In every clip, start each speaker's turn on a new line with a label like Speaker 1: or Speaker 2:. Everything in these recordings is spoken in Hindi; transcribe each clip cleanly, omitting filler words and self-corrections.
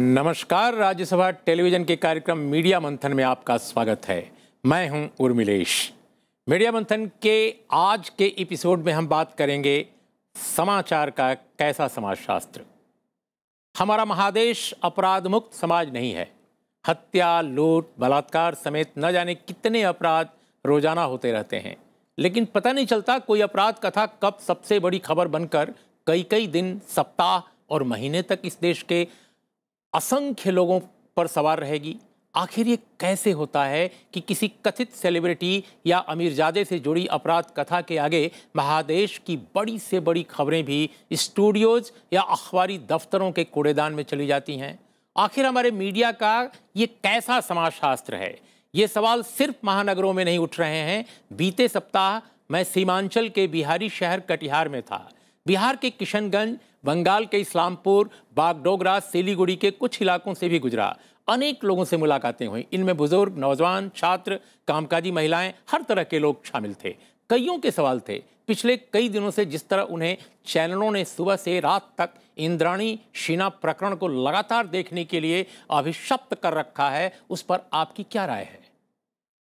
Speaker 1: नमस्कार। राज्यसभा टेलीविजन के कार्यक्रम मीडिया मंथन में आपका स्वागत है। मैं हूं उर्मिलेश। मीडिया मंथन के आज के एपिसोड में हम बात करेंगे समाचार का कैसा समाजशास्त्र। हमारा महादेश अपराध मुक्त समाज नहीं है। हत्या, लूट, बलात्कार समेत न जाने कितने अपराध रोजाना होते रहते हैं, लेकिन पता नहीं चलता कोई अपराध कथा कब सबसे बड़ी खबर बनकर कई कई दिन, सप्ताह और महीने तक इस देश के असंख्य लोगों पर सवार रहेगी। आखिर ये कैसे होता है कि किसी कथित सेलिब्रिटी या अमीरजादे से जुड़ी अपराध कथा के आगे महादेश की बड़ी से बड़ी खबरें भी स्टूडियोज या अखबारी दफ्तरों के कूड़ेदान में चली जाती हैं। आखिर हमारे मीडिया का ये कैसा समाजशास्त्र है? ये सवाल सिर्फ महानगरों में नहीं उठ रहे हैं। बीते सप्ताह मैं सीमांचल के बिहारी शहर कटिहार में था। बिहार के किशनगंज, बंगाल के इस्लामपुर, बागडोगरा, सिलीगुड़ी के कुछ इलाकों से भी गुजरा। अनेक लोगों से मुलाकातें हुई। इनमें बुजुर्ग, नौजवान, छात्र, कामकाजी महिलाएं, हर तरह के लोग शामिल थे। कईयों के सवाल थे। पिछले कई दिनों से जिस तरह उन्हें चैनलों ने सुबह से रात तक इंद्राणी शीना प्रकरण को लगातार देखने के लिए अभिशप्त कर रखा है, उस पर आपकी क्या राय है?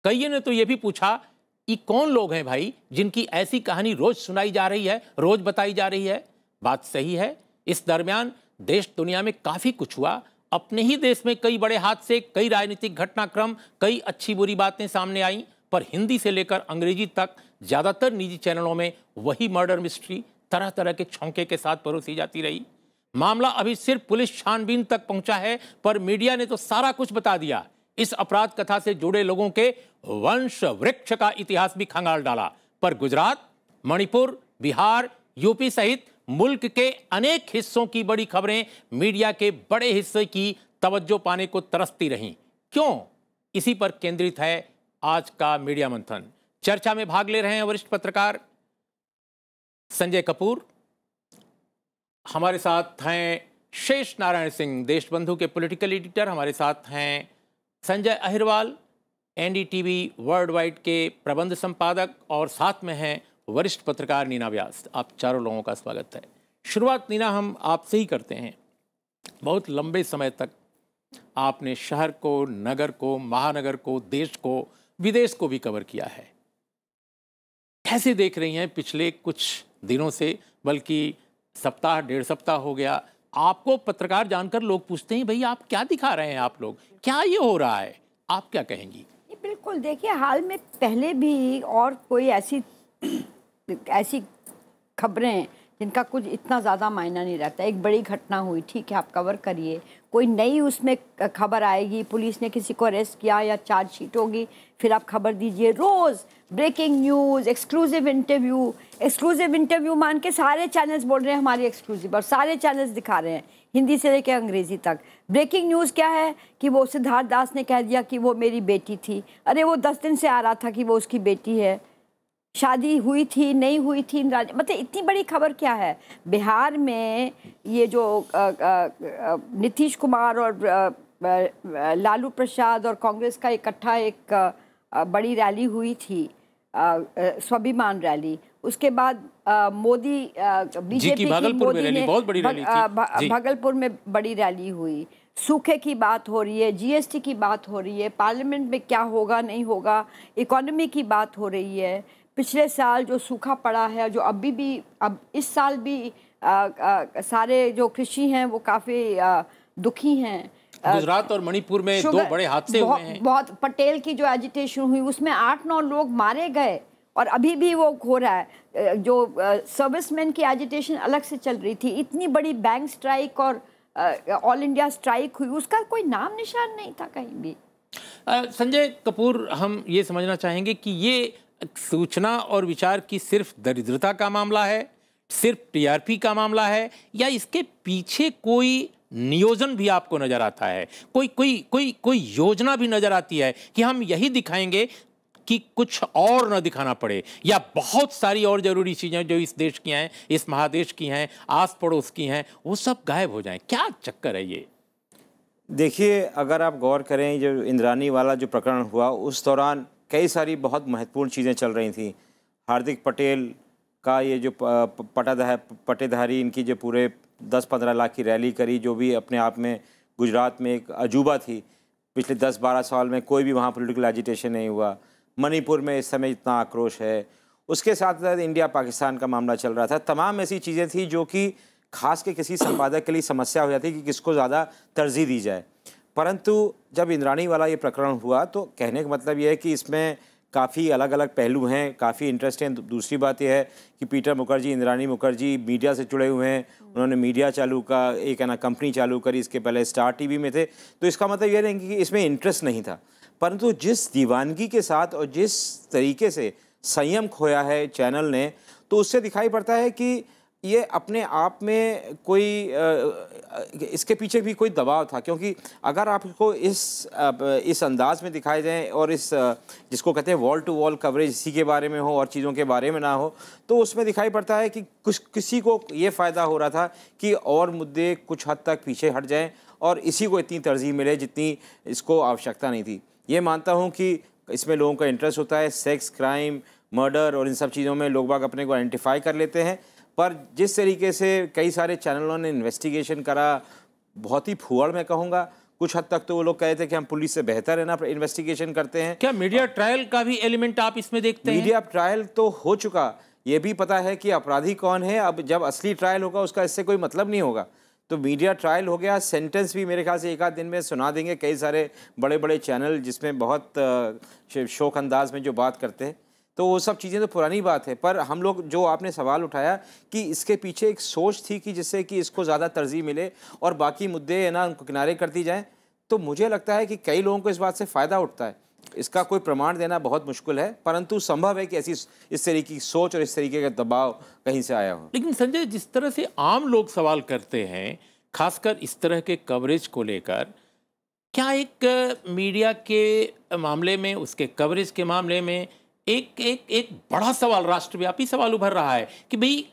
Speaker 1: कईयों ने तो यह भी पूछा, ये कौन लोग हैं भाई जिनकी ऐसी कहानी रोज सुनाई जा रही है, रोज बताई जा रही है? बात सही है। इस दरमियान देश दुनिया में काफी कुछ हुआ। अपने ही देश में कई बड़े हादसे, कई राजनीतिक घटनाक्रम, कई अच्छी बुरी बातें सामने आई, पर हिंदी से लेकर अंग्रेजी तक ज्यादातर निजी चैनलों में वही मर्डर मिस्ट्री तरह तरह के छौंके के साथ परोसी जाती रही। मामला अभी सिर्फ पुलिस छानबीन तक पहुंचा है, पर मीडिया ने तो सारा कुछ बता दिया। इस अपराध कथा से जुड़े लोगों के वंश वृक्ष का इतिहास भी खंगाल डाला। पर गुजरात, मणिपुर, बिहार, यूपी सहित मुल्क के अनेक हिस्सों की बड़ी खबरें मीडिया के बड़े हिस्से की तवज्जो पाने को तरसती रहीं। क्यों? इसी पर केंद्रित है आज का मीडिया मंथन। चर्चा में भाग ले रहे हैं वरिष्ठ पत्रकार संजय कपूर। हमारे साथ हैं शेष नारायण सिंह, देशबंधु के पॉलिटिकल एडिटर। हमारे साथ हैं Sanjay Ahirwal, NDTV world wide के प्रबंध संपादक, और साथ में हैं वरिष्ठ पत्रकार नीना व्यास। आप चारों लोगों का स्वागत है। शुरुआत नीना हम आपसे ही करते हैं। बहुत लंबे समय तक आपने शहर को, नगर को, महानगर को, देश को, विदेश को भी कवर किया है। कैसे देख रही हैं पिछले कुछ दिनों से, बल्कि सप्ताह डेढ़ सप्ताह हो गया, आपको पत्रकार जानकर लोग पूछते हैं भाई आप क्या दिखा रहे हैं, आप लोग क्या ये हो रहा है, आप क्या कहेंगी?
Speaker 2: बिल्कुल, देखिए हाल में पहले भी और कोई ऐसी खबरें जिनका कुछ इतना ज़्यादा मायना नहीं रहता। एक बड़ी घटना हुई, ठीक है, आप कवर करिए, कोई नई उसमें खबर आएगी, पुलिस ने किसी को अरेस्ट किया या चार्जशीट होगी, फिर आप खबर दीजिए। रोज़ ब्रेकिंग न्यूज़, एक्सक्लूसिव इंटरव्यू मान के सारे चैनल्स बोल रहे हैं हमारी एक्सक्लूसिव, और सारे चैनल्स दिखा रहे हैं हिंदी से लेकर अंग्रेजी तक। ब्रेकिंग न्यूज़ क्या है कि वो सिद्धार्थ दास ने कह दिया कि वो मेरी बेटी थी। अरे वो 10 दिन से आ रहा था कि वो उसकी बेटी है। शादी हुई थी, नहीं हुई थी, मतलब इतनी बड़ी खबर क्या है? बिहार में ये जो नीतीश कुमार और लालू प्रसाद और कांग्रेस का इकट्ठा एक बड़ी रैली हुई थी, स्वाभिमान रैली। उसके बाद मोदी, बीजेपी की मोदी ने भागलपुर में बड़ी रैली हुई। सूखे की बात हो रही है, जीएसटी की बात हो रही है, पार्लियामेंट में क्या होगा नहीं होगा, इकोनॉमी की बात हो रही है। पिछले साल जो सूखा पड़ा है, जो अभी भी, अब इस साल भी सारे जो कृषि हैं वो काफ़ी दुखी हैं।
Speaker 1: गुजरात और मणिपुर में दो बड़े हादसे हुए हैं।
Speaker 2: बहुत पटेल की जो एजिटेशन हुई उसमें 8-9 लोग मारे गए, और अभी भी वो हो रहा है। जो सर्विसमैन की एजिटेशन अलग से चल रही थी। इतनी बड़ी बैंक स्ट्राइक और ऑल इंडिया स्ट्राइक हुई, उसका कोई नाम निशान नहीं था कहीं भी।
Speaker 1: संजय कपूर, हम ये समझना चाहेंगे कि ये सूचना और विचार की सिर्फ दरिद्रता का मामला है, सिर्फ टीआरपी का मामला है, या इसके पीछे कोई नियोजन भी आपको नजर आता है? कोई योजना भी नजर आती है कि हम यही दिखाएंगे कि कुछ और न दिखाना पड़े, या बहुत सारी और जरूरी चीजें जो इस देश की हैं, इस महादेश की हैं, आस पड़ोस की हैं, वो सब गायब हो जाएं? क्या चक्कर है ये?
Speaker 3: देखिए, अगर आप गौर करें, जो इंद्राणी वाला जो प्रकरण हुआ उस दौरान कई सारी बहुत महत्वपूर्ण चीज़ें चल रही थी। हार्दिक पटेल का ये जो पटेधारी, इनकी जो पूरे 10-15 लाख की रैली करी, जो भी अपने आप में गुजरात में एक अजूबा थी, पिछले 10-12 साल में कोई भी वहाँ पॉलिटिकल एजिटेशन नहीं हुआ। मणिपुर में इस समय इतना आक्रोश है। उसके साथ साथ इंडिया पाकिस्तान का मामला चल रहा था। तमाम ऐसी चीज़ें थी जो कि खास के किसी संपादक के लिए समस्या हो जाती कि किसको ज़्यादा तरजीह दी जाए। परंतु जब इंद्राणी वाला ये प्रकरण हुआ तो कहने का मतलब ये है कि इसमें काफ़ी अलग अलग पहलू हैं, काफ़ी इंटरेस्ट हैं। दूसरी बात यह है कि पीटर मुखर्जी, इंद्राणी मुखर्जी मीडिया से जुड़े हुए हैं। उन्होंने मीडिया चालू का एक है ना कंपनी चालू करी, इसके पहले स्टार टीवी में थे। तो इसका मतलब ये नहीं कि इसमें इंटरेस्ट नहीं था, परंतु जिस दीवानगी के साथ और जिस तरीके से संयम खोया है चैनल ने, तो उससे दिखाई पड़ता है कि ये अपने आप में कोई इसके पीछे भी कोई दबाव था। क्योंकि अगर आपको इस अंदाज में दिखाए जाएं और इस जिसको कहते हैं वॉल टू वॉल कवरेज इसी के बारे में हो और चीज़ों के बारे में ना हो, तो उसमें दिखाई पड़ता है कि किसी को ये फ़ायदा हो रहा था कि और मुद्दे कुछ हद तक पीछे हट जाएं और इसी को इतनी तरजीह मिले जितनी इसको आवश्यकता नहीं थी। ये मानता हूँ कि इसमें लोगों का इंटरेस्ट होता है, सेक्स, क्राइम, मर्डर और इन सब चीज़ों में लोग बाग अपने को आइडेंटिफाई कर लेते हैं। पर जिस तरीके से कई सारे चैनलों ने इन्वेस्टिगेशन करा, बहुत ही फूहड़ मैं कहूँगा, कुछ हद तक तो वो लोग कहते थे कि हम पुलिस से बेहतर है ना इन्वेस्टिगेशन करते हैं।
Speaker 1: क्या मीडिया ट्रायल का भी एलिमेंट आप इसमें देखते हैं?
Speaker 3: मीडिया ट्रायल तो हो चुका, ये भी पता है कि अपराधी कौन है। अब जब असली ट्रायल होगा उसका इससे कोई मतलब नहीं होगा। तो मीडिया ट्रायल हो गया, सेंटेंस भी मेरे ख्याल से एक आध दिन में सुना देंगे कई सारे बड़े बड़े चैनल जिसमें बहुत शौक अंदाज में जो बात करते हैं। तो वो सब चीज़ें तो पुरानी बात है। पर हम लोग जो आपने सवाल उठाया कि इसके पीछे एक सोच थी कि जिससे कि इसको ज़्यादा तरजीह मिले और बाकी मुद्दे है ना उनको किनारे कर दी जाएँ, तो मुझे लगता है कि कई लोगों को इस बात से फ़ायदा उठता है। इसका कोई प्रमाण देना बहुत मुश्किल है, परंतु संभव है कि ऐसी इस तरीके की सोच और इस तरीके का दबाव कहीं से आया हो।
Speaker 1: लेकिन संजय, जिस तरह से आम लोग सवाल करते हैं खासकर इस तरह के कवरेज को लेकर, क्या एक मीडिया के मामले में, उसके कवरेज के मामले में एक बड़ा सवाल, राष्ट्रव्यापी सवाल उभर रहा है कि भाई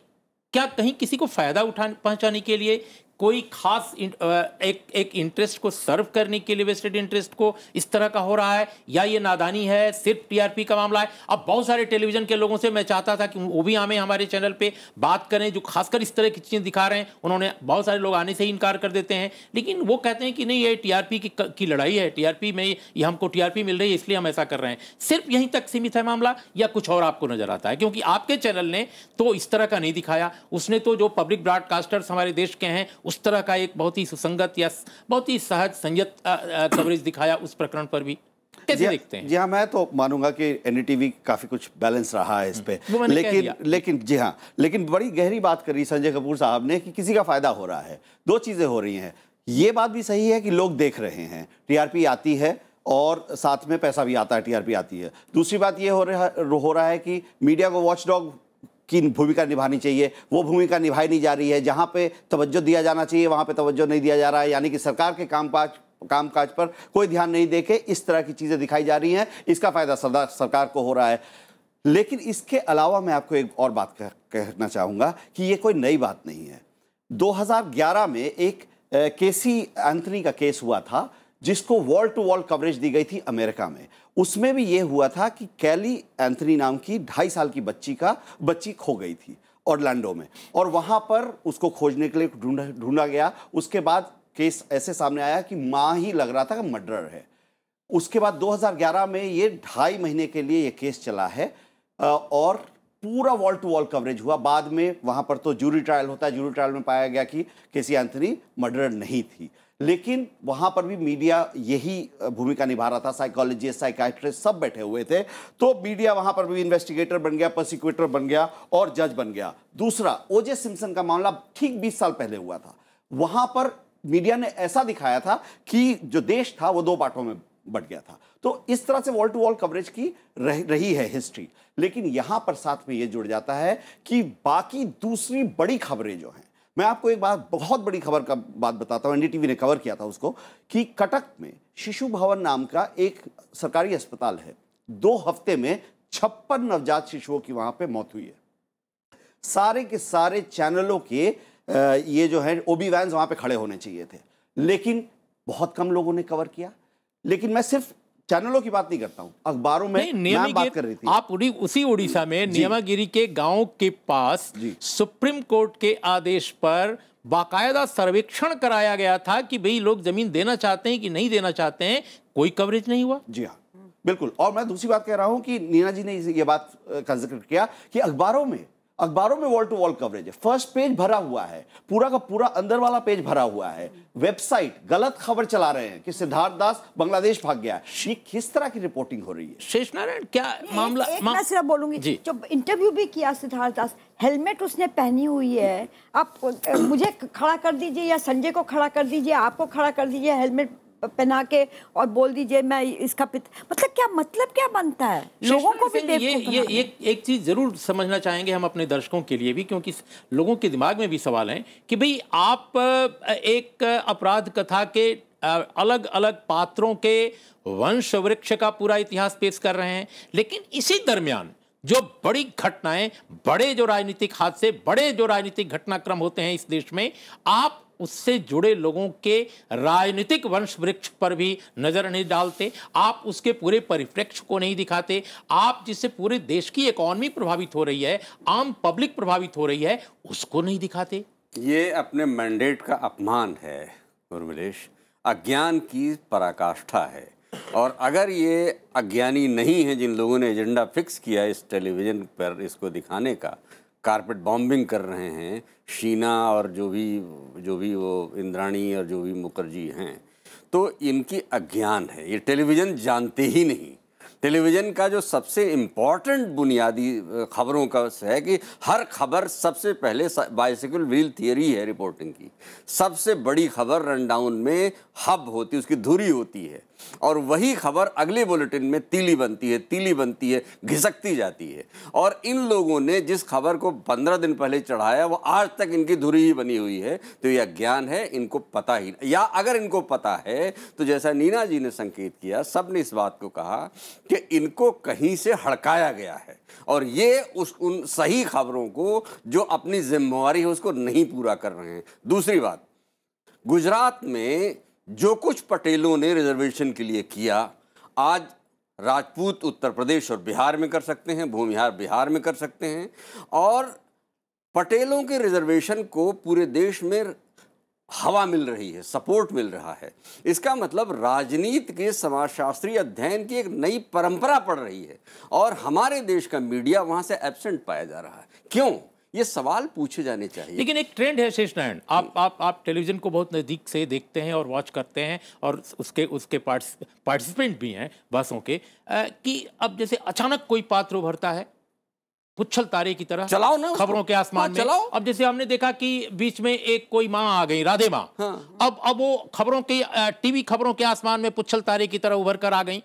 Speaker 1: क्या कहीं किसी को फायदा पहुंचाने के लिए, कोई खास एक इंटरेस्ट को सर्व करने के लिए, वेस्टेड इंटरेस्ट को इस तरह का हो रहा है, या ये नादानी है, सिर्फ टीआरपी का मामला है? अब बहुत सारे टेलीविजन के लोगों से मैं चाहता था कि वो भी हमें हमारे चैनल पे बात करें जो खासकर इस तरह की चीज़ें दिखा रहे हैं। उन्होंने बहुत सारे लोग आने से ही इनकार कर देते हैं, लेकिन वो कहते हैं कि नहीं, ये टीआरपी की लड़ाई है, टीआरपी में ये हमको टीआरपी मिल रही है इसलिए हम ऐसा कर रहे हैं। सिर्फ यहीं तक सीमित है मामला या कुछ और आपको नजर आता है? क्योंकि आपके चैनल ने तो इस तरह का नहीं दिखाया, उसने तो जो पब्लिक ब्रॉडकास्टर्स हमारे देश के हैं उस तरह का एक बहुत ही सुसंगत या बहुत ही सहज संयत कवरेज दिखाया उस प्रकरण पर भी। कैसे देखते हैं?
Speaker 4: जी हाँ, मैं तो मानूंगा कि एनडीटीवी काफी कुछ बैलेंस रहा है इस पे, लेकिन जी हाँ, लेकिन बड़ी गहरी बात करी संजय कपूर साहब ने कि किसी का फायदा हो रहा है। दो चीजें हो रही हैं। ये बात भी सही है कि लोग देख रहे हैं, टीआरपी आती है और साथ में पैसा भी आता है, टीआरपी आती है। दूसरी बात ये हो रहा है कि मीडिया को वॉचडॉग की भूमिका निभानी चाहिए, वो भूमिका निभाई नहीं जा रही है। जहाँ पे तवज्जो दिया जाना चाहिए वहाँ पे तवज्जो नहीं दिया जा रहा है, यानी कि सरकार के कामकाज पर कोई ध्यान नहीं देके इस तरह की चीज़ें दिखाई जा रही हैं। इसका फायदा सरकार को हो रहा है। लेकिन इसके अलावा मैं आपको एक और बात कहना चाहूँगा कि ये कोई नई बात नहीं है। 2011 में एक केसी एंथनी का केस हुआ था जिसको वॉल टू वॉल कवरेज दी गई थी अमेरिका में। उसमें भी ये हुआ था कि कैली एंथनी नाम की 2.5 साल की बच्ची खो गई थी ऑरलैंडो में, और वहाँ पर उसको खोजने के लिए ढूंढा गया। उसके बाद केस ऐसे सामने आया कि माँ ही लग रहा था कि मर्डरर है। उसके बाद 2011 में ये 2.5 महीने के लिए ये केस चला है और पूरा वॉल टू वॉल कवरेज हुआ। बाद में वहाँ पर तो जूरी ट्रायल होता है, जूरी ट्रायल में पाया गया कि केसी एंथनी मर्डरर नहीं थी, लेकिन वहाँ पर भी मीडिया यही भूमिका निभा रहा था। साइकोलॉजिस्ट, साइकाइट्रिस्ट सब बैठे हुए थे, तो मीडिया वहाँ पर भी इन्वेस्टिगेटर बन गया, प्रोसिक्यूटर बन गया और जज बन गया। दूसरा, ओजे सिम्पसन का मामला ठीक 20 साल पहले हुआ था। वहाँ पर मीडिया ने ऐसा दिखाया था कि जो देश था वो 2 पार्टों में बट गया था। तो इस तरह से वॉल टू वॉल कवरेज की रही है हिस्ट्री। लेकिन यहाँ पर साथ में ये जुड़ जाता है कि बाकी दूसरी बड़ी खबरें जो हैं, मैं आपको एक बात, बहुत बड़ी खबर का बात बताता हूँ, एनडीटीवी ने कवर किया था उसको, कि कटक में शिशु भवन नाम का एक सरकारी अस्पताल है। 2 हफ्ते में 56 नवजात शिशुओं की वहाँ पे मौत हुई है। सारे के सारे चैनलों के ये जो है ओबी वैन्स वहाँ पे खड़े होने चाहिए थे, लेकिन बहुत कम लोगों ने कवर किया। लेकिन मैं सिर्फ चैनलों की बात नहीं करता हूं, अखबारों में मैं बात कर रही थी।
Speaker 1: आप उसी उड़ीसा में नियमागिरी के गांव के पास सुप्रीम कोर्ट के आदेश पर बाकायदा सर्वेक्षण कराया गया था कि भाई लोग जमीन देना चाहते हैं कि नहीं देना चाहते हैं, कोई कवरेज नहीं हुआ।
Speaker 4: जी हाँ, बिल्कुल। और मैं दूसरी बात कह रहा हूं कि नीना जी ने ये बात का जिक्र किया कि अखबारों में वॉल टू वॉल कवरेज है, फर्स्ट पेज भरा हुआ है, पूरा का पूरा अंदर वाला पेज भरा हुआ है। वेबसाइट गलत खबर चला रहे हैं कि सिद्धार्थ दास बांग्लादेश भाग गया है। ये किस तरह की रिपोर्टिंग हो रही है?
Speaker 1: शेष नारायण, क्या मामला?
Speaker 2: मैं सिर्फ बोलूंगी, जो इंटरव्यू भी किया सिद्धार्थ दास, हेलमेट उसने पहनी हुई है। आप मुझे खड़ा कर दीजिए या संजय को खड़ा कर दीजिए, आपको खड़ा कर दीजिए हेलमेट पहना के और बोल दीजिए मैं इसका मतलब क्या बनता है? लोगों को भी
Speaker 1: ये एक चीज जरूर समझना चाहेंगे हम अपने दर्शकों के लिए भी, क्योंकि लोगों के दिमाग में भी सवाल है कि भाई आप एक अपराध कथा के अलग अलग पात्रों के वंश वृक्ष का पूरा इतिहास पेश कर रहे हैं, लेकिन इसी दरमियान जो बड़ी घटनाएं, बड़े जो राजनीतिक हादसे, बड़े जो राजनीतिक घटनाक्रम होते हैं इस देश में, आप उससे जुड़े लोगों के राजनीतिक वंश वृक्ष पर भी नजर नहीं डालते, आप उसके पूरे परिप्रेक्ष्य को नहीं दिखाते, आप जिससे पूरे देश की इकोनॉमी प्रभावित हो रही है, आम पब्लिक प्रभावित हो रही है, उसको नहीं दिखाते।
Speaker 5: ये अपने मैंडेट का अपमान है उर्मिलेश, अज्ञान की पराकाष्ठा है। और अगर ये अज्ञानी नहीं है जिन लोगों ने एजेंडा फिक्स किया इस टेलीविज़न पर इसको दिखाने का, कारपेट बॉम्बिंग कर रहे हैं शीना और जो भी वो इंद्राणी और जो भी मुखर्जी हैं, तो इनकी अज्ञान है। ये टेलीविज़न जानते ही नहीं। टेलीविज़न का जो सबसे इम्पॉर्टेंट बुनियादी खबरों का है कि हर खबर सबसे पहले बाइसिकल व्हील थियरी है रिपोर्टिंग की। सबसे बड़ी खबर रनडाउन में हब होती है, उसकी धुरी होती है, और वही खबर अगले बुलेटिन में तीली बनती है, घिसकती जाती है। और इन लोगों ने जिस खबर को 15 दिन पहले चढ़ाया वो आज तक इनकी धुरी ही बनी हुई है। तो यह ज्ञान है, इनको पता ही, या अगर इनको पता है तो जैसा नीना जी ने संकेत किया, सब ने इस बात को कहा कि इनको कहीं से हड़काया गया है और ये उन सही खबरों को जो अपनी जिम्मेवारी है उसको नहीं पूरा कर रहे हैं। दूसरी बात, गुजरात में जो कुछ पटेलों ने रिजर्वेशन के लिए किया, आज राजपूत उत्तर प्रदेश और बिहार में कर सकते हैं, भूमिहार बिहार में कर सकते हैं, और पटेलों के रिजर्वेशन को पूरे देश में हवा मिल रही है, सपोर्ट मिल रहा है। इसका मतलब राजनीति के समाजशास्त्री अध्ययन की एक नई परंपरा पड़ रही है और हमारे देश का मीडिया वहां से एब्सेंट पाया जा रहा है। क्यों? ये सवाल पूछे जाने चाहिए।
Speaker 1: लेकिन एक ट्रेंड है शेष नारायण, आप टेलीविजन को बहुत नज़दीक से देखते हैं और वॉच करते हैं और उसके पार्टिसिपेंट भी हैं बहसों के, कि अब जैसे अचानक कोई पात्र उभरता है पुच्छल तारे की तरह,
Speaker 5: चलाओ ना
Speaker 1: खबरों के आसमान में।
Speaker 5: चलाओ।
Speaker 1: अब जैसे हमने देखा कि बीच में एक कोई माँ आ गई, राधे माँ।
Speaker 5: हाँ।
Speaker 1: अब वो खबरों के टीवी खबरों के आसमान में पुच्छल तारे की तरह उभर कर आ गई,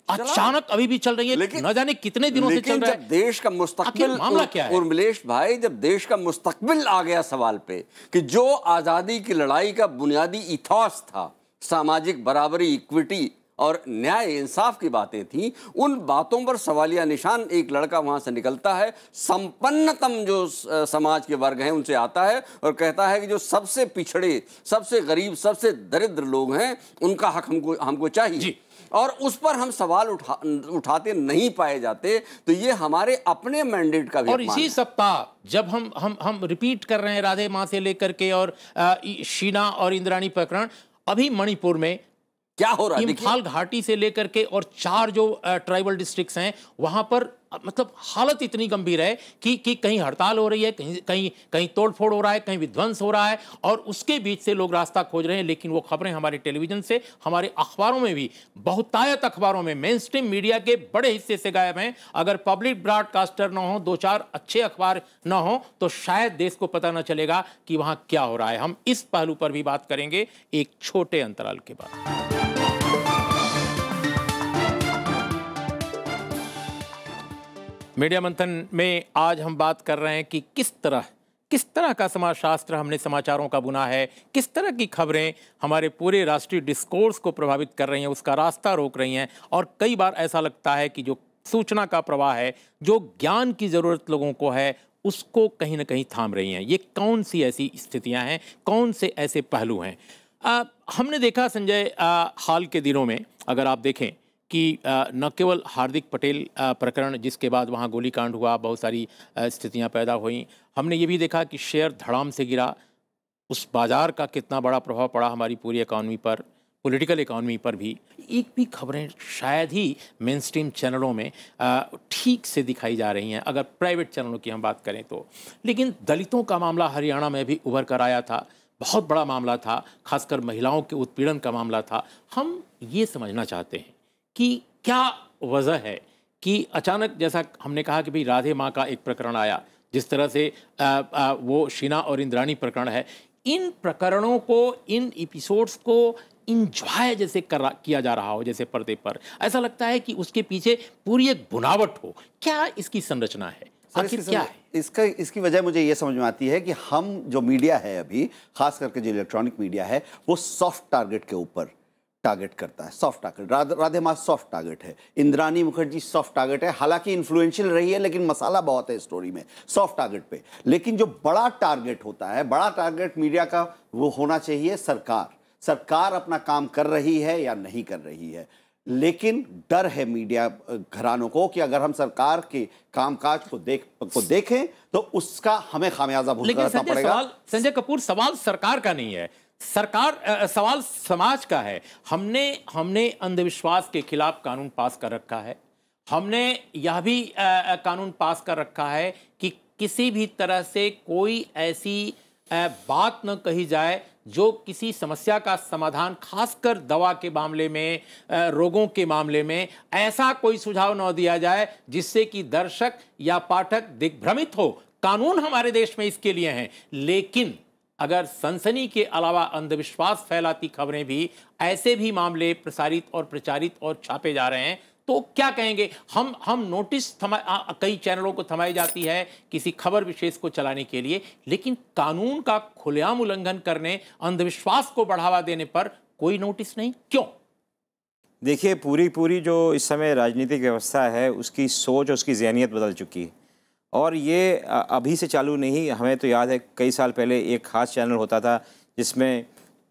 Speaker 1: अचानक अभी भी चल रही है, न जाने कितने दिनों से चल रहा है।
Speaker 5: जब देश का मुस्तकबिल,
Speaker 1: मामला क्या है
Speaker 5: उर्मिलेश भाई, जब देश का मुस्तकबिल आ गया सवाल पे कि जो आजादी की लड़ाई का बुनियादी इथॉस था, सामाजिक बराबरी, इक्विटी और न्याय इंसाफ की बातें थी, उन बातों पर सवालिया निशान एक लड़का वहां से निकलता है, संपन्नतम जो समाज के वर्ग हैं उनसे आता है और कहता है कि जो सबसे पिछड़े, सबसे गरीब, सबसे दरिद्र लोग हैं उनका हक हमको चाहिए, और उस पर हम सवाल उठाते नहीं पाए जाते। तो ये हमारे अपने मैंडेट का भी
Speaker 1: और इसी सप्ताह जब हम रिपीट कर रहे हैं राधे माँ से लेकर के और शीना और इंद्राणी प्रकरण, अभी मणिपुर में
Speaker 5: क्या हो रहा है,
Speaker 1: इम्फाल घाटी से लेकर के और 4 जो ट्राइबल डिस्ट्रिक्ट्स हैं वहां पर मतलब हालत इतनी गंभीर है कि कहीं हड़ताल हो रही है, कहीं तोड़फोड़ हो रहा है, कहीं विध्वंस हो रहा है, और उसके बीच से लोग रास्ता खोज रहे हैं। लेकिन वो खबरें हमारे टेलीविजन से, हमारे अखबारों में भी, बहुतायत अखबारों में, मेन स्ट्रीम मीडिया के बड़े हिस्से से गायब हैं। अगर पब्लिक ब्रॉडकास्टर ना हो, 2-4 अच्छे अखबार ना हो, तो शायद देश को पता ना चलेगा कि वहां क्या हो रहा है। हम इस पहलू पर भी बात करेंगे एक छोटे अंतराल के बाद। मीडिया मंथन में आज हम बात कर रहे हैं कि किस तरह का समाजशास्त्र हमने समाचारों का बुना है, किस तरह की खबरें हमारे पूरे राष्ट्रीय डिस्कोर्स को प्रभावित कर रही हैं, उसका रास्ता रोक रही हैं, और कई बार ऐसा लगता है कि जो सूचना का प्रवाह है, जो ज्ञान की ज़रूरत लोगों को है, उसको कहीं ना कहीं थाम रही हैं। ये कौन सी ऐसी स्थितियां हैं, कौन से ऐसे पहलू हैं? हमने देखा संजय, हाल के दिनों में अगर आप देखें कि न केवल हार्दिक पटेल प्रकरण जिसके बाद वहाँ गोलीकांड हुआ, बहुत सारी स्थितियाँ पैदा हुई, हमने ये भी देखा कि शेयर धड़ाम से गिरा, उस बाज़ार का कितना बड़ा प्रभाव पड़ा हमारी पूरी इकॉनमी पर, पॉलिटिकल इकॉनमी पर भी। एक भी खबरें शायद ही मेन स्ट्रीम चैनलों में ठीक से दिखाई जा रही हैं, अगर प्राइवेट चैनलों की हम बात करें तो। लेकिन दलितों का मामला हरियाणा में भी उभर कर आया था, बहुत बड़ा मामला था, खासकर महिलाओं के उत्पीड़न का मामला था। हम ये समझना चाहते हैं कि क्या वजह है कि अचानक, जैसा हमने कहा कि भाई राधे माँ का एक प्रकरण आया, जिस तरह से वो शीना और इंद्राणी प्रकरण है, इन प्रकरणों को, इन एपिसोड्स को इंजॉय जैसे किया जा रहा हो, जैसे पर्दे पर, ऐसा लगता है कि उसके पीछे पूरी एक बुनावट हो। क्या इसकी संरचना है, आखिर क्या है?
Speaker 4: इसकी वजह मुझे ये समझ में आती है कि हम जो मीडिया है अभी, खास करके जो इलेक्ट्रॉनिक मीडिया है, वो सॉफ्ट टारगेट के ऊपर टारगेट करता है। सॉफ्ट टारगेट, राधे माँ सॉफ्ट टारगेट है, इंद्राणी मुखर्जी सॉफ्ट टारगेट है, हालांकि इन्फ्लुएंशियल रही है लेकिन मसाला बहुत है स्टोरी में, सॉफ्ट टारगेट पे। लेकिन जो बड़ा टारगेट होता है, बड़ा टारगेट मीडिया का, वो होना चाहिए सरकार अपना काम कर रही है या नहीं कर रही है। लेकिन डर है मीडिया घरानों को कि अगर हम सरकार के कामकाज को देखें तो उसका हमें खामियाजा भुगतना पड़ेगा।
Speaker 1: संजय कपूर, सवाल सरकार का नहीं है, सवाल समाज का है। हमने अंधविश्वास के खिलाफ कानून पास कर रखा है, हमने यह भी कानून पास कर रखा है कि किसी भी तरह से कोई ऐसी बात न कही जाए जो किसी समस्या का समाधान, खासकर दवा के मामले में, रोगों के मामले में, ऐसा कोई सुझाव न दिया जाए जिससे कि दर्शक या पाठक दिग्भ्रमित हो। कानून हमारे देश में इसके लिए हैं। लेकिन अगर सनसनी के अलावा अंधविश्वास फैलाती खबरें भी, ऐसे भी मामले प्रसारित और प्रचारित और छापे जा रहे हैं, तो क्या कहेंगे? हम नोटिस कई चैनलों को थमाई जाती है किसी खबर विशेष को चलाने के लिए, लेकिन कानून का खुलेआम उल्लंघन करने, अंधविश्वास को बढ़ावा देने पर कोई नोटिस नहीं, क्यों?
Speaker 3: देखिए, पूरी जो इस समय राजनीतिक व्यवस्था है, उसकी सोच, उसकी ज़हनियत बदल चुकी है। और ये अभी से चालू नहीं, हमें तो याद है कई साल पहले एक ख़ास चैनल होता था जिसमें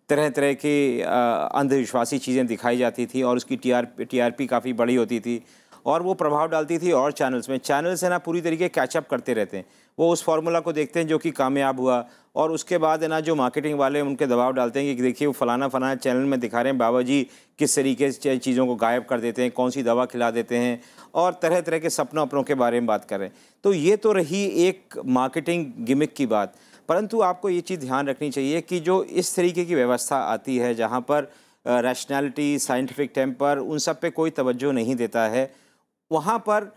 Speaker 3: तरह तरह की अंधविश्वासी चीज़ें दिखाई जाती थी और उसकी टीआरपी काफ़ी बड़ी होती थी और वो प्रभाव डालती थी। और चैनल्स है ना, पूरी तरीके कैचअप करते रहते हैं, वो उस फार्मूला को देखते हैं जो कि कामयाब हुआ, और उसके बाद है ना जो मार्केटिंग वाले उनके दबाव डालते हैं कि देखिए वो फलाना चैनल में दिखा रहे हैं बाबा जी किस तरीके से चीज़ों को गायब कर देते हैं, कौन सी दवा खिला देते हैं, और तरह तरह के सपनों अपनों के बारे में बात कर रहे हैं। तो ये तो रही एक मार्केटिंग गिमिक की बात। परंतु आपको ये चीज़ ध्यान रखनी चाहिए कि जो इस तरीके की व्यवस्था आती है जहाँ पर रैशनैलिटी, साइंटिफिक टेम्पर, उन सब पे कोई तवज्जो नहीं देता है, वहाँ पर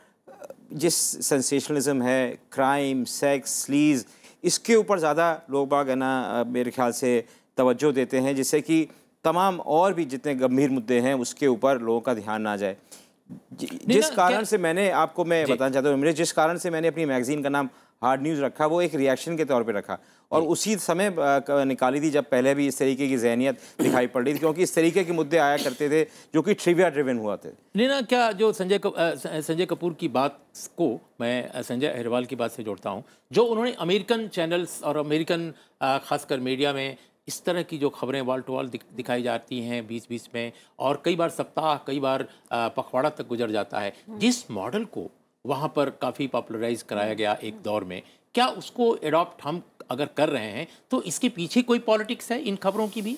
Speaker 3: जिस सेंसेशनलिज्म है, क्राइम, सेक्स, स्लीज, इसके ऊपर ज़्यादा लोग बाग है ना मेरे ख्याल से तवज्जो देते हैं, जिससे कि तमाम और भी जितने गंभीर मुद्दे हैं उसके ऊपर लोगों का ध्यान ना जाए। जिस कारण से मैंने आपको मैं बताना चाहता हूँ, जिस कारण से मैंने अपनी मैगज़ीन का नाम हार्ड न्यूज़ रखा, वो एक रिएक्शन के तौर पे रखा, और उसी समय निकाली थी जब पहले भी इस तरीके की ज़हनियत दिखाई पड़ रही थी, क्योंकि इस तरीके के मुद्दे आया करते थे जो कि ट्रिविया ड्रिवन हुआ थे।
Speaker 1: नहीं ना, क्या जो संजय कपूर की बात को मैं संजय अहिरवाल की बात से जोड़ता हूँ, जो उन्होंने अमेरिकन चैनल्स और अमेरिकन खासकर मीडिया में इस तरह की जो खबरें वाल टू वाल दिखाई जाती हैं बीच में, और कई बार सप्ताह, कई बार पखवाड़ा तक गुजर जाता है, जिस मॉडल को वहाँ पर काफ़ी पॉपुलराइज कराया गया एक दौर में, क्या उसको एडॉप्ट हम अगर कर रहे हैं तो इसके पीछे कोई पॉलिटिक्स है इन खबरों की भी?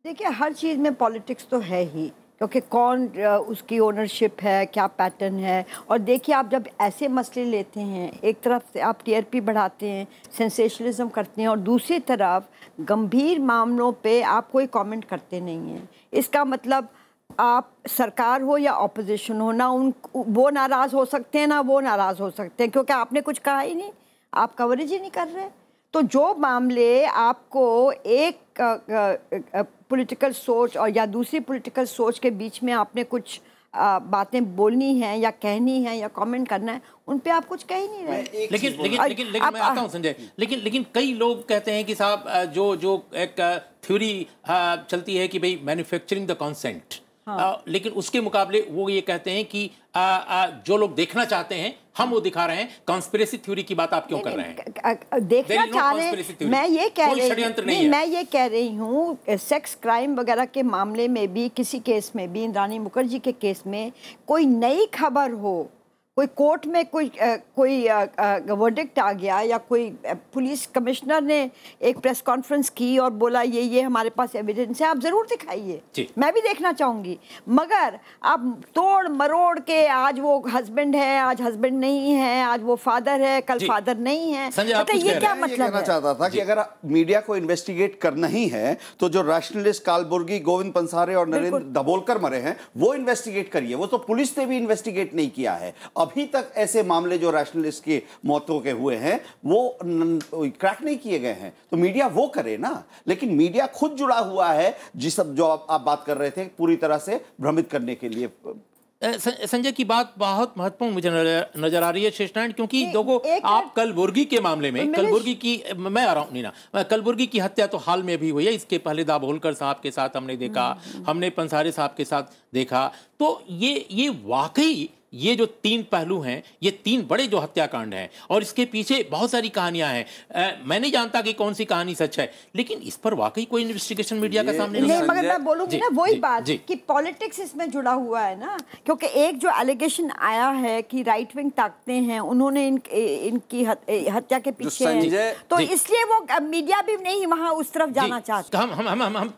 Speaker 2: देखिए, हर चीज़ में पॉलिटिक्स तो है ही, क्योंकि कौन उसकी ओनरशिप है, क्या पैटर्न है। और देखिए, आप जब ऐसे मसले लेते हैं, एक तरफ से आप टीआरपी बढ़ाते हैं, सेंसेशनलिज्म करते हैं, और दूसरी तरफ गंभीर मामलों पे आप कोई कमेंट करते नहीं हैं। इसका मतलब आप सरकार हो या ऑपोजिशन हो ना, वो नाराज़ हो सकते हैं ना वो नाराज़ हो सकते हैं, क्योंकि आपने कुछ कहा ही नहीं, आप कवरेज ही नहीं कर रहे। तो जो मामले आपको एक पॉलिटिकल सोच और या दूसरी पॉलिटिकल सोच के बीच में आपने कुछ बातें बोलनी हैं या कहनी है या कमेंट करना है, उन पे आप कुछ कह ही नहीं रहे।
Speaker 1: लेकिन मैं आता हूं संजय, लेकिन कई लोग कहते हैं कि साहब जो एक थ्योरी चलती है कि भाई मैन्युफैक्चरिंग द कॉन्सेंट, लेकिन उसके मुकाबले वो ये कहते हैं कि जो लोग देखना चाहते हैं हम वो दिखा रहे हैं। कॉन्स्पिरेसी थ्योरी की बात आप क्यों कर रहे हैं?
Speaker 2: देखना चाह रहे हैं, मैं ये कह रही हूँ सेक्स क्राइम वगैरह के मामले में भी, किसी केस में भी, इंद्राणी मुखर्जी के केस में कोई नई खबर हो, कोई कोर्ट में कोई वर्डिक्ट आ गया, या कोई पुलिस कमिश्नर ने एक प्रेस कॉन्फ्रेंस की और बोला ये हमारे पास एविडेंस है, आप ज़रूर दिखाइए, मैं भी देखना चाहूँगी। मगर आप तोड़ मरोड़ के आज वो हस्बैंड है, आज हस्बैंड नहीं है, आज वो फादर है, कल फादर नहीं है, मतलब ये क्या मतलब है?
Speaker 4: चाहता था कि अगर मीडिया को इन्वेस्टिगेट करना ही है तो जो रैशनलिस्ट कालबुर्गी, गोविंद पंसारे और नरेंद्र दाभोलकर मरे हैं वो इन्वेस्टिगेट करिए। वो तो पुलिस ने भी इन्वेस्टिगेट नहीं किया है। अभी तक ऐसे मामले जो रैशनलिस्ट की मौतों के हुए हैं वो क्रैक नहीं किए गए हैं, तो मीडिया वो करे ना। लेकिन मीडिया खुद जुड़ा हुआ है जिस जो आप बात कर रहे थे, पूरी तरह से भ्रमित करने के लिए।
Speaker 1: संजय की बात बहुत महत्वपूर्ण मुझे नजर आ रही है शेषनारायण, क्योंकि देखो आप कलबुर्गी के मामले में, कलबुर्गी की मैं आ रहा हूँ नीना, कलबुर्गी की हत्या तो हाल में भी हुई है, इसके पहले दाभोलकर साहब के साथ हमने देखा, हमने पंसारे साहब के साथ देखा। तो ये वाकई ये जो तीन पहलू हैं, ये तीन बड़े जो हत्याकांड हैं और इसके पीछे बहुत सारी कहानियां हैं। मैं नहीं जानता कि कौन सी कहानी सच है, लेकिन इस पर वाकई कोई इन्वेस्टिगेशन मीडिया का सामने नहीं।
Speaker 2: मगर मैं बोलूंगी ना वही बात कि पॉलिटिक्स इसमें जुड़ा हुआ है ना, क्योंकि एक जो एलिगेशन आया है कि राइट विंग ताकते हैं, उन्होंने इनकी हत्या के पीछे हैं, तो इसलिए वो मीडिया भी नहीं वहां उस तरफ जाना चाहता।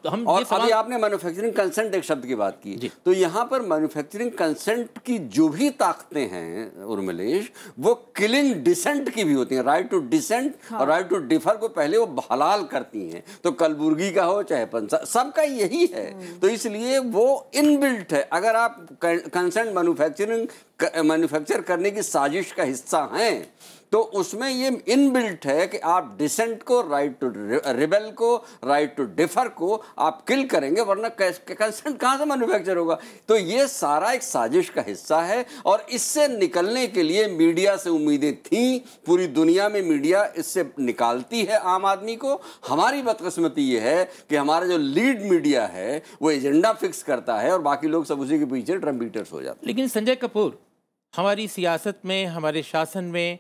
Speaker 5: हम और अभी आपने मैन्युफैक्चरिंग कंसेंट एक शब्द की बात की, तो यहाँ पर मैन्युफैक्चरिंग कंसेंट की जो भी ताकतें हैं उर्मिलेश, वो किलिंग डिसेंट की भी होती हैं। राइट टू डिसेंट और राइट टू डिफर को पहले वो हलाल करती हैं। तो कलबुर्गी का हो चाहे पंसा, सबका यही है। तो इसलिए वो इनबिल्ट है। अगर आप कंसेंट मैन्युफैक्चर करने की साजिश का हिस्सा हैं तो उसमें ये इनबिल्ट है कि आप डिसेंट को, राइट टू रिबेल को, राइट टू डिफर को आप किल करेंगे, वरना कंसेंट कहाँ से मैन्युफैक्चर होगा। तो ये सारा एक साजिश का हिस्सा है और इससे निकलने के लिए मीडिया से उम्मीदें थी। पूरी दुनिया में मीडिया इससे निकालती है आम आदमी को। हमारी बदकिस्मती ये है कि हमारा जो लीड मीडिया है वो एजेंडा फिक्स करता है और बाकी लोग सब उसी के पीछे ड्रम बीटर्स हो जाते हैं।
Speaker 1: लेकिन संजय कपूर, हमारी सियासत में, हमारे शासन में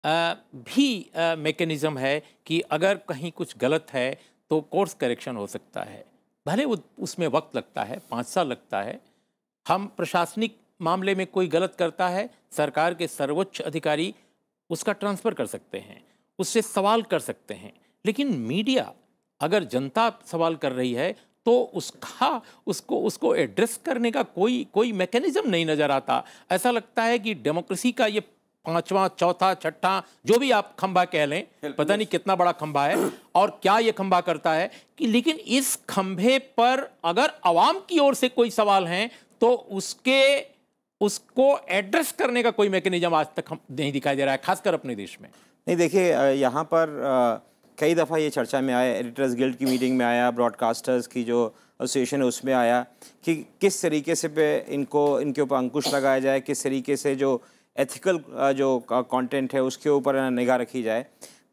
Speaker 1: भी मैकेनिज़्म है कि अगर कहीं कुछ गलत है तो कोर्स करेक्शन हो सकता है, भले वो उसमें वक्त लगता है, 5 साल लगता है। हम प्रशासनिक मामले में कोई गलत करता है, सरकार के सर्वोच्च अधिकारी उसका ट्रांसफ़र कर सकते हैं, उससे सवाल कर सकते हैं। लेकिन मीडिया, अगर जनता सवाल कर रही है तो उसको एड्रेस करने का कोई मैकेनिज़्म नहीं नज़र आता। ऐसा लगता है कि डेमोक्रेसी का ये 5वां, चौथा, छठा, जो भी आप खंभा कह लें, पता नहीं कितना बड़ा खंभा है और क्या ये खंभा करता है कि, लेकिन इस खंभे पर अगर आवाम की ओर से कोई सवाल हैं तो उसको एड्रेस करने का कोई मैकेनिज्म आज तक नहीं दिखाई दे रहा है, खासकर अपने देश में।
Speaker 3: नहीं, देखिए यहाँ पर कई दफ़ा ये चर्चा में आया, एडिटर्स गिल्ड की मीटिंग में आया, ब्रॉडकास्टर्स की जो एसोसिएशन है उसमें आया कि किस तरीके से इनके ऊपर अंकुश लगाया जाए, किस तरीके से जो एथिकल जो कंटेंट है उसके ऊपर निगाह रखी जाए।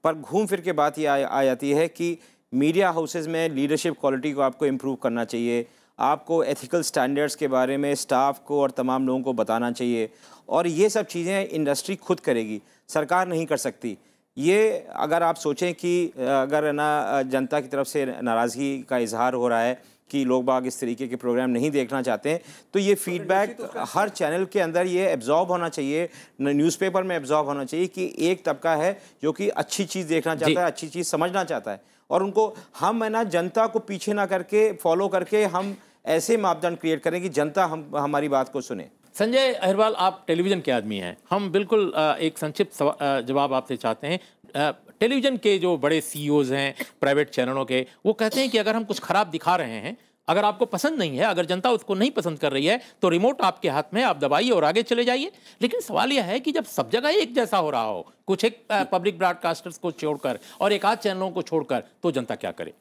Speaker 3: पर घूम फिर के बात ये आ जाती है कि मीडिया हाउसेस में लीडरशिप क्वालिटी को आपको इम्प्रूव करना चाहिए। आपको एथिकल स्टैंडर्ड्स के बारे में स्टाफ को और तमाम लोगों को बताना चाहिए, और ये सब चीज़ें इंडस्ट्री खुद करेगी, सरकार नहीं कर सकती। ये अगर आप सोचें कि अगर ना जनता की तरफ से नाराज़गी का इजहार हो रहा है कि लोग बाग इस तरीके के प्रोग्राम नहीं देखना चाहते हैं, तो ये फीडबैक हर चैनल के अंदर ये एब्जॉर्ब होना चाहिए, न्यूज़पेपर में एब्जॉर्ब होना चाहिए कि एक तबका है जो कि अच्छी चीज़ देखना चाहता है, अच्छी चीज़ समझना चाहता है, और उनको हम है ना जनता को पीछे ना करके फॉलो करके हम ऐसे मापदंड क्रिएट करें कि जनता हमारी बात को सुने।
Speaker 1: संजय अहिरवाल, आप टेलीविज़न के आदमी हैं, हम बिल्कुल एक संक्षिप्त जवाब आपसे चाहते हैं। टेलीविज़न के जो बड़े सीईओज़ हैं प्राइवेट चैनलों के, वो कहते हैं कि अगर हम कुछ ख़राब दिखा रहे हैं, अगर आपको पसंद नहीं है, अगर जनता उसको नहीं पसंद कर रही है तो रिमोट आपके हाथ में, आप दबाइए और आगे चले जाइए। लेकिन सवाल यह है कि जब सब जगह एक जैसा हो रहा हो, कुछ एक पब्लिक ब्रॉडकास्टर्स को छोड़कर और एक आध चैनलों को छोड़कर, तो जनता क्या करे?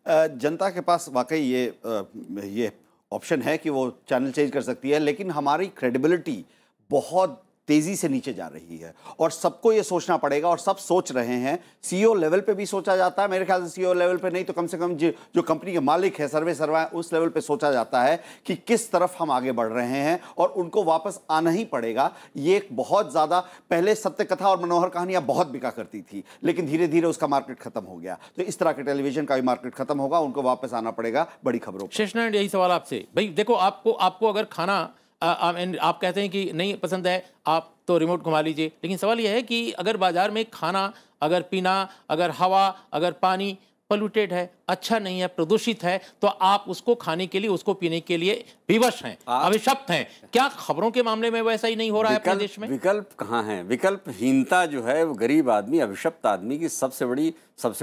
Speaker 4: जनता के पास वाकई ये ऑप्शन है कि वो चैनल चेंज कर सकती है, लेकिन हमारी क्रेडिबिलिटी बहुत तेजी से नीचे जा रही है और सबको ये सोचना पड़ेगा और सब सोच रहे हैं। सीईओ लेवल पे भी सोचा जाता है, मेरे ख्याल से सीईओ लेवल पे नहीं तो कम से कम जो कंपनी के मालिक है, सर्वे उस लेवल पे सोचा जाता है कि किस तरफ हम आगे बढ़ रहे हैं और उनको वापस आना ही पड़ेगा। ये एक बहुत ज्यादा, पहले सत्य कथा और मनोहर कहानियां बहुत बिका करती थी, लेकिन धीरे धीरे उसका मार्केट खत्म हो गया। तो इस तरह के टेलीविजन का भी मार्केट खत्म होगा, उनको वापस आना पड़ेगा बड़ी खबरों पर।
Speaker 1: शेषनारायण, यही सवाल आपसे। भाई देखो, आपको अगर खाना आप कहते हैं कि नहीं पसंद है, आप तो रिमोट घुमा लीजिए, लेकिन सवाल यह है कि अगर बाजार में खाना, अगर पीना, अगर हवा, अगर पानी पोल्यूटेड है, अच्छा नहीं है, प्रदूषित है, तो आप उसको खाने के लिए, उसको पीने के लिए विवश हैं, अभिशप्त हैं। क्या खबरों के मामले में वैसा ही नहीं हो रहा है अपने देश में?
Speaker 5: विकल्प कहाँ है? विकल्पहीनता जो है वो गरीब आदमी, अभिशप्त आदमी की सबसे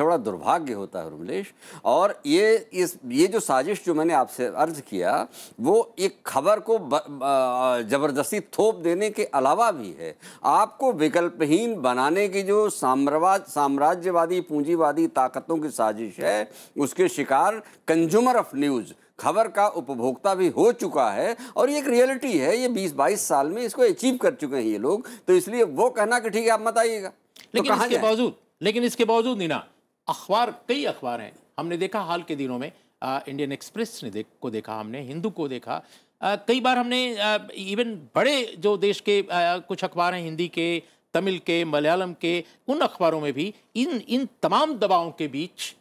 Speaker 5: बड़ा दुर्भाग्य होता है उर्मिलेश। और ये जो साजिश जो मैंने आपसे अर्ज किया, वो एक खबर को जबरदस्ती थोप देने के अलावा भी है। आपको विकल्पहीन बनाने की जो साम्राज्यवादी पूंजीवादी ताकतों की साजिश है, उसके शिकार कंज्यूमर ऑफ न्यूज़, खबर का उपभोक्ता भी हो चुका है। और ये एक रियलिटी है, ये 20-22 साल में इसको अचीव कर चुके हैं ये लोग। तो इसलिए वो कहना कि ठीक है आप मत आइएगा,
Speaker 1: लेकिन इसके बावजूद नहीं ना, कई अखबार हैं, हमने देखा हाल के दिनों में, इंडियन एक्सप्रेस को देखा हमने, हिंदू को देखा, कई बार हमने इवन बड़े जो देश के कुछ अखबार हैं, हिंदी के, तमिल के, मलयालम के, उन अखबारों में भी इन तमाम दबावों के बीच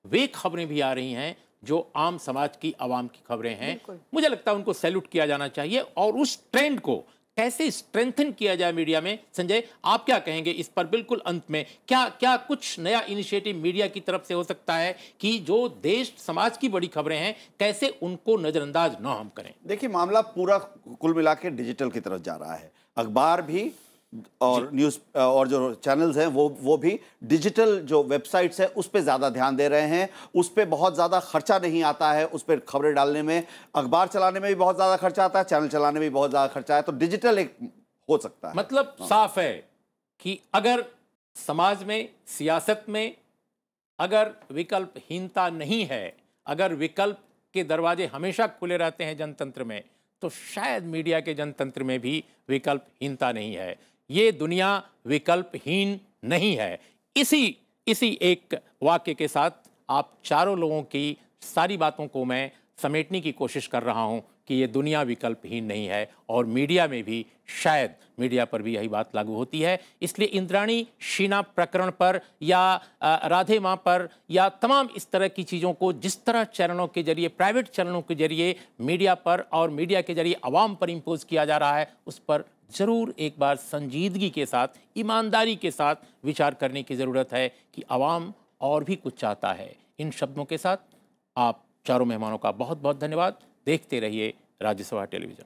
Speaker 1: वे खबरें भी आ रही हैं जो आम समाज की, आवाम की खबरें हैं। मुझे लगता है उनको सैल्यूट किया जाना चाहिए और उस ट्रेंड को कैसे स्ट्रेंथन किया जाए मीडिया में। संजय, आप क्या कहेंगे इस पर? बिल्कुल अंत में, क्या कुछ नया इनिशिएटिव मीडिया की तरफ से हो सकता है कि जो देश समाज की बड़ी खबरें हैं, कैसे उनको नजरअंदाज न हम करें?
Speaker 4: देखिए, मामला पूरा कुल मिला के डिजिटल की तरफ जा रहा है। अखबार भी और न्यूज़ और जो चैनल्स हैं वो भी डिजिटल जो वेबसाइट्स हैं उस पे ज़्यादा ध्यान दे रहे हैं। उस पे बहुत ज़्यादा खर्चा नहीं आता है, उस पर खबरें डालने में। अखबार चलाने में भी बहुत ज़्यादा खर्चा आता है, चैनल चलाने में भी बहुत ज़्यादा खर्चा है। तो डिजिटल एक हो सकता है।
Speaker 1: मतलब साफ है कि अगर समाज में, सियासत में अगर विकल्पहीनता नहीं है, अगर विकल्प के दरवाजे हमेशा खुले रहते हैं जनतंत्र में, तो शायद मीडिया के जनतंत्र में भी विकल्पहीनता नहीं है। ये दुनिया विकल्पहीन नहीं है। इसी एक वाक्य के साथ आप चारों लोगों की सारी बातों को मैं समेटने की कोशिश कर रहा हूं कि ये दुनिया विकल्पहीन नहीं है और मीडिया में भी, शायद मीडिया पर भी यही बात लागू होती है। इसलिए इंद्राणी शीना प्रकरण पर या राधे माँ पर या तमाम इस तरह की चीज़ों को जिस तरह चैनलों के जरिए, प्राइवेट चैनलों के जरिए मीडिया पर और मीडिया के जरिए आवाम पर इम्पोज किया जा रहा है, उस पर ज़रूर एक बार संजीदगी के साथ, ईमानदारी के साथ विचार करने की ज़रूरत है कि आवाम और भी कुछ चाहता है। इन शब्दों के साथ आप चारों मेहमानों का बहुत बहुत धन्यवाद। देखते रहिए राज्यसभा टेलीविज़न।